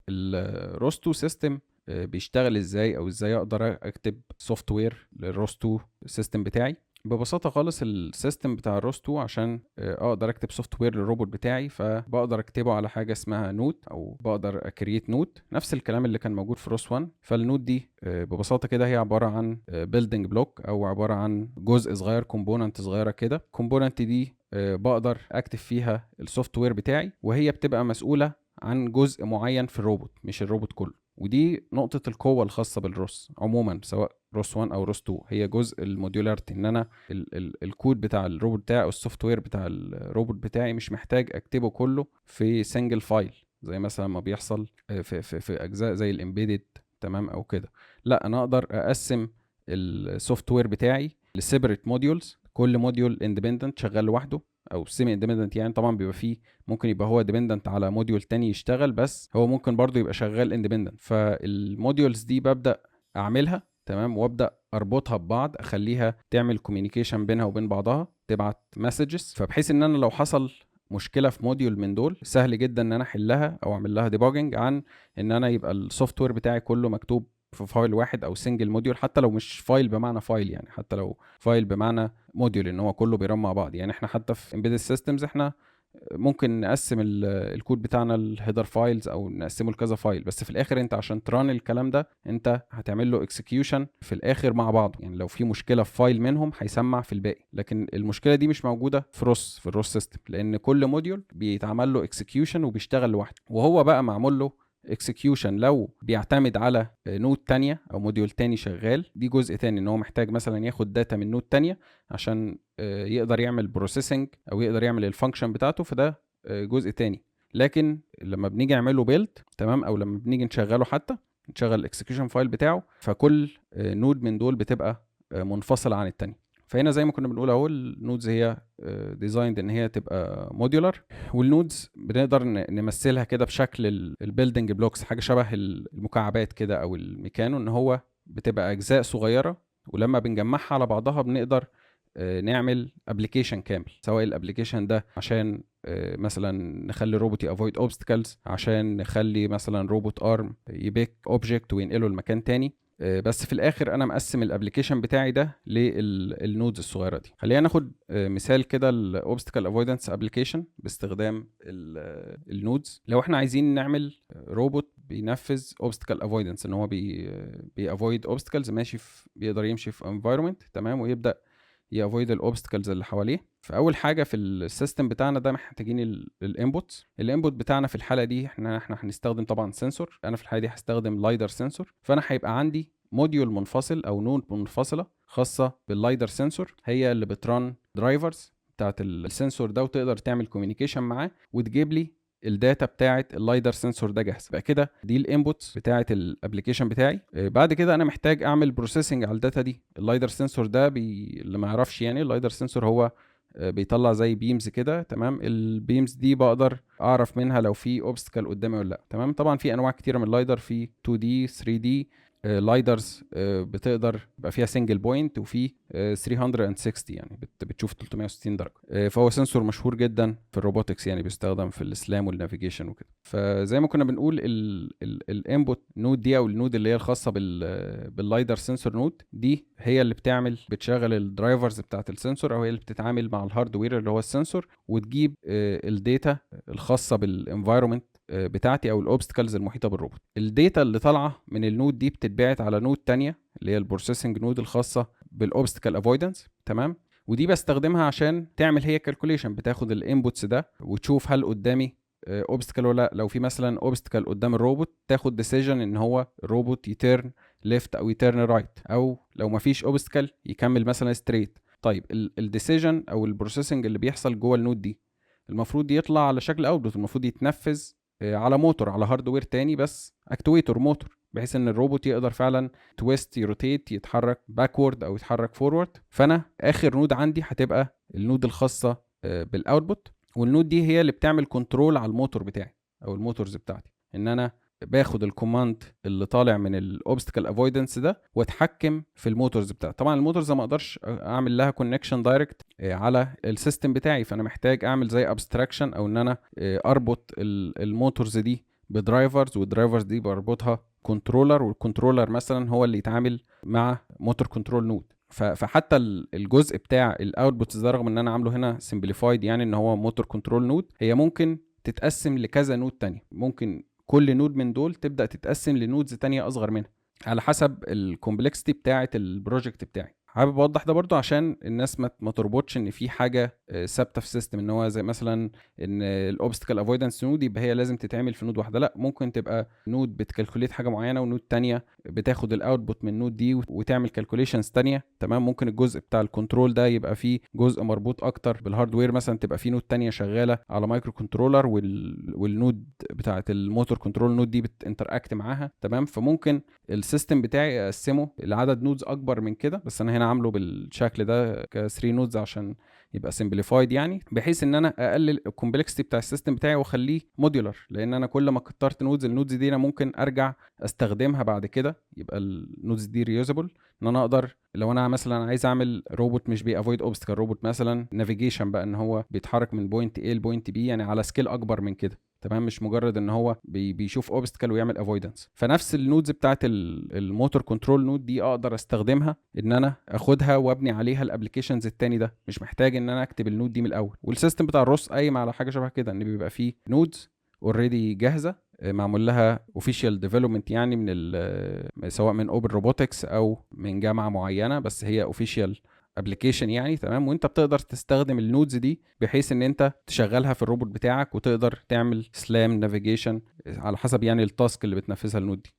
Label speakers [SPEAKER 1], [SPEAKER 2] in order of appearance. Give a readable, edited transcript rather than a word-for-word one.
[SPEAKER 1] الروستو سيستم بيشتغل ازاي، او ازاي اقدر اكتب سوفت وير للروستو سيستم بتاعي. ببساطه خالص السيستم بتاع الروستو عشان اقدر اكتب سوفت وير للروبوت بتاعي، فبقدر اكتبه على حاجه اسمها نوت، او بقدر اكريت نوت، نفس الكلام اللي كان موجود في روس 1. فالنوت دي ببساطه كده هي عباره عن بيلدينج بلوك، او عباره عن جزء صغير، كومبوننت صغيره كده. الكومبوننت دي بقدر اكتب فيها السوفت وير بتاعي، وهي بتبقى مسؤوله عن جزء معين في الروبوت، مش الروبوت كله. ودي نقطة القوة الخاصة بالروس عموما، سواء روس 1 او روس 2، هي جزء الموديولاريتي، ان انا الكود بتاع الروبوت بتاعي او السوفت وير بتاع الروبوت بتاعي مش محتاج اكتبه كله في سنجل فايل، زي مثلا ما بيحصل في اجزاء زي الامبيدد، تمام، او كده. لا، انا اقدر اقسم السوفت وير بتاعي لسيبريت موديولز، كل موديول اندبندنت شغال لوحده، او سيمي اندبندنت يعني. طبعا بيبقى فيه ممكن يبقى هو ديبندنت على موديول تاني يشتغل، بس هو ممكن برضو يبقى شغال اندبندنت. فالموديولز دي ببدأ اعملها، تمام، وابدا اربطها ببعض، اخليها تعمل كوميونيكيشن بينها وبين بعضها، تبعت مسجز، فبحيث ان انا لو حصل مشكله في موديول من دول سهل جدا ان انا احلها او اعمل لها ديباجنج، عن ان انا يبقى السوفت وير بتاعي كله مكتوب في فايل واحد او سنجل موديول، حتى لو مش فايل بمعنى فايل يعني، حتى لو فايل بمعنى موديول، ان هو كله بيرن مع بعض يعني. احنا حتى في embedded systems احنا ممكن نقسم الكود بتاعنا الهيدر فايلز، او نقسمه لكذا فايل، بس في الاخر انت عشان تران الكلام ده انت هتعمل له اكسكيوشن في الاخر مع بعضه، يعني لو في مشكله في فايل منهم هيسمع في الباقي. لكن المشكله دي مش موجوده في الروس سيستم، لان كل موديول بيتعمل له اكسكيوشن وبيشتغل لوحده، وهو بقى معمول له اكسكيوشن لو بيعتمد على نود تانية او موديول تاني شغال. دي جزء تاني، ان هو محتاج مثلا ياخد داتا من نود تانية عشان يقدر يعمل بروسيسنج او يقدر يعمل الفانكشن بتاعته، فده جزء تاني. لكن لما بنيجي نعمله بيلد، تمام، او لما بنيجي نشغله، حتى نشغل الاكسكيوشن فايل بتاعه، فكل نود من دول بتبقى منفصله عن التانية. فهنا زي ما كنا بنقول اهو، النودز هي ديزايند ان هي تبقى موديولار، والنودز بنقدر نمثلها كده بشكل البيلدنج بلوكس، حاجه شبه المكعبات كده او الميكانو، ان هو بتبقى اجزاء صغيره، ولما بنجمعها على بعضها بنقدر نعمل ابلكيشن كامل، سواء الابلكيشن ده عشان مثلا نخلي الروبوت يافويد اوبستكلز، عشان نخلي مثلا روبوت ارم يبيك اوبجكت وينقله لمكان تاني. بس في الاخر انا مقسم الابلكيشن بتاعي ده للنودز الصغيره دي. خلينا ناخد مثال كده الاوبستكل افويدنس ابلكيشن باستخدام النودز. لو احنا عايزين نعمل روبوت بينفذ اوبستكل افويدنس، ان هو بيافويد اوبستكلز، ماشي بيقدر يمشي في انفايرمنت، تمام، ويبدا يافويد الاوبستكلز اللي حواليه. فاول حاجه في السيستم بتاعنا ده محتاجين الانبوت بتاعنا. في الحاله دي احنا هنستخدم طبعا سنسور. انا في الحاله دي هستخدم لايدر سنسور، فانا هيبقى عندي موديول منفصل او نود منفصله خاصه باللايدر سنسور، هي اللي بتران درايفرز بتاعت السنسور ده، وتقدر تعمل كوميونيكيشن معاه وتجيب لي الداتا بتاعه اللايدر سنسور ده جاهزه. بقى كده دي الانبوتس بتاعه الابلكيشن بتاعي. بعد كده انا محتاج اعمل بروسيسنج على الداتا دي. اللايدر سنسور ده اللي ما يعرفش يعني، اللايدر سنسور هو بيطلع زي بيمز كده، تمام. البيمز دي بقدر اعرف منها لو في اوبستكل قدامي ولا لا، تمام. طبعا في انواع كتيره من اللايدر، في 2 دي 3 دي لايدرز بتقدر يبقى فيها سنجل بوينت، وفي 360 يعني بتشوف 360 درجه. فهو سنسور مشهور جدا في الروبوتكس يعني، بيستخدم في الاسلام والنافيجيشن وكده. فزي ما كنا بنقول الانبوت نود دي، او النود اللي هي الخاصه باللايدر سنسور نود دي، هي اللي بتشغل الدرايفرز بتاعت السنسور، او هي اللي بتتعامل مع الهاردوير اللي هو السنسور، وتجيب الداتا الخاصه بالانفايرمنت بتاعتي او الاوبستكلز المحيطه بالروبوت. الداتا اللي طالعه من النود دي بتتبعت على نود تانية اللي هي البروسيسنج نود الخاصه بالاوبستكل افويدنس، تمام. ودي بستخدمها عشان تعمل هي كالكوليشن، بتاخد الانبوتس ده وتشوف هل قدامي اوبستكل ولا لا. لو في مثلا اوبستكل قدام الروبوت، تاخد ديسيجن ان هو الروبوت يتيرن ليفت او يتيرن رايت، او لو ما فيش اوبستكل يكمل مثلا ستريت. طيب الديسيجن او البروسيسنج اللي بيحصل جوه النود دي المفروض يطلع على شكل اوتبوت، المفروض يتنفذ على موتور، على هاردوير تاني، بس اكتويتور موتور، بحيث ان الروبوت يقدر فعلا تويست، يروتيت، يتحرك باكورد او يتحرك فورورد. فانا اخر نود عندي هتبقى النود الخاصه بالاوتبوت، والنود دي هي اللي بتعمل كنترول على الموتور بتاعي او الموتورز بتاعتي، ان انا باخد الكوماند اللي طالع من الاوبستكل افويدنس ده واتحكم في الموتورز بتاعتي. طبعا الموتورز ما اقدرش اعمل لها كونكشن دايركت على السيستم بتاعي، فانا محتاج اعمل زي ابستراكشن، او ان انا اربط الموتورز دي بدرايفرز، والدرايفرز دي بربطها كنترولر، والكنترولر مثلا هو اللي يتعامل مع موتور كنترول نود. فحتى الجزء بتاع الاوتبوتس ده، رغم ان انا عامله هنا سمبليفايد يعني ان هو موتور كنترول نود، هي ممكن تتقسم لكذا نود تانية. ممكن كل نود من دول تبدأ تتقسم لنودز تانية اصغر منها على حسب الكومبلكسيتي بتاعه البروجكت بتاعي. حابب اوضح ده برضو عشان الناس ما تربطش ان في حاجه ثابته في السيستم، ان هو زي مثلا ان الاوبستكل افويدنس نود يبقى هي لازم تتعمل في نود واحده. لا، ممكن تبقى نود بتكالكوليت حاجه معينه، ونود تانية بتاخد الاوتبوت من النود دي وتعمل كالكوليشنز تانية. تمام. ممكن الجزء بتاع الكنترول ده يبقى فيه جزء مربوط اكتر بالهاردوير، مثلا تبقى فيه نود تانية شغاله على مايكرو كنترولر، والنود بتاعه الموتور كنترول نود دي بتنتراكت معاها. تمام. فممكن السيستم بتاعي اقسمه لعدد نودز اكبر من كده، بس انا هنا عامله بالشكل ده ك 3 نودز عشان يبقى سمبليفايد، يعني بحيث ان انا اقلل الكومبلكسيتي بتاع السيستم بتاعي واخليه موديولار. لان انا كل ما كترت نودز، النودز دي انا ممكن ارجع استخدمها بعد كده، يبقى النودز دي ريوزابل. ان انا اقدر لو انا مثلا عايز اعمل روبوت مش بيافويد اوبستكل، روبوت مثلا نافيجيشن بقى، ان هو بيتحرك من بوينت A لبوينت B يعني على سكيل اكبر من كده. تمام. مش مجرد ان هو بيشوف اوبستكل ويعمل افويدنس. فنفس النودز بتاعت الموتور كنترول نود دي اقدر استخدمها ان انا اخدها وابني عليها الابلكيشنز التاني ده، مش محتاج ان انا اكتب النود دي من الاول. والسيستم بتاع الروس قايم على حاجه شبه كده، ان بيبقى فيه نودز اوريدي جاهزه، معمول لها اوفيشال ديفلوبمنت يعني سواء من اوبن روبوتكس او من جامعه معينه، بس هي اوفيشال ابلكيشن يعني. تمام. وانت بتقدر تستخدم النودز دي بحيث ان انت تشغلها في الروبوت بتاعك، وتقدر تعمل سلام نافيجيشن على حسب يعني التاسك اللي بتنفذها النود دي.